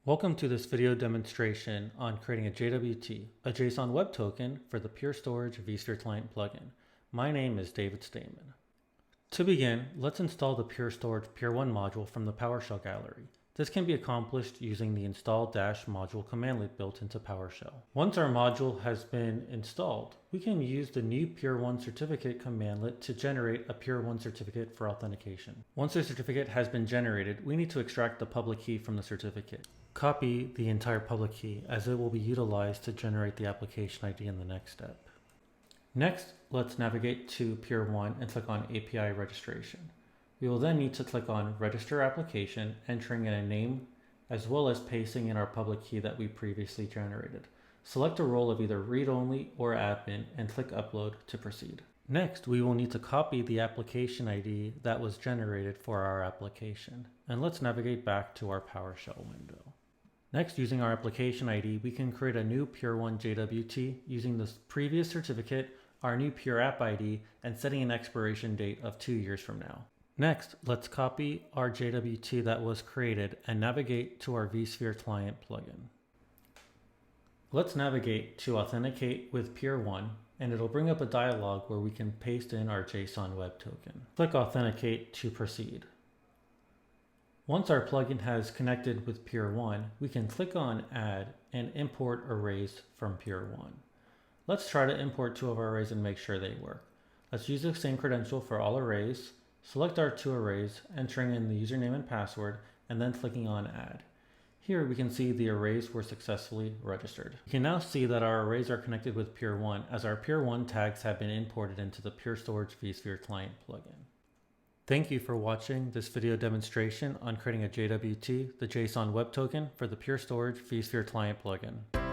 Welcome to this video demonstration on creating a JWT, a JSON web token for the Pure Storage vSphere client plugin. My name is David Stamen. To begin, let's install the Pure Storage Pure One module from the Powershell gallery. This can be accomplished using the install -module commandlet built into Powershell. Once our module has been installed, we can use the new Pure One certificate commandlet to generate a Pure One certificate for authentication. Once the certificate has been generated, we need to extract the public key from the certificate. Copy the entire public key as it will be utilized to generate the application ID in the next step. Next, let's navigate to Pure One and click on API registration. We will then need to click on Register Application, entering in a name, as well as pasting in our public key that we previously generated. Select a role of either read-only or admin and click Upload to proceed. Next, we will need to copy the application ID that was generated for our application. And let's navigate back to our PowerShell window. Next, using our application ID, we can create a new Pure One JWT using this previous certificate, our new Pure App ID, and setting an expiration date of 2 years from now. Next, let's copy our JWT that was created and navigate to our vSphere client plugin. Let's navigate to Authenticate with Pure One, and it'll bring up a dialog where we can paste in our JSON web token. Click Authenticate to proceed. Once our plugin has connected with Pure One, we can click on Add and import arrays from Pure One. Let's try to import 2 of our arrays and make sure they work. Let's use the same credential for all arrays. Select our 2 arrays, entering in the username and password, and then clicking on Add. Here we can see the arrays were successfully registered. You can now see that our arrays are connected with Pure One as our Pure One tags have been imported into the Pure Storage vSphere client plugin. Thank you for watching this video demonstration on creating a JWT, the JSON web token for the Pure Storage vSphere client plugin.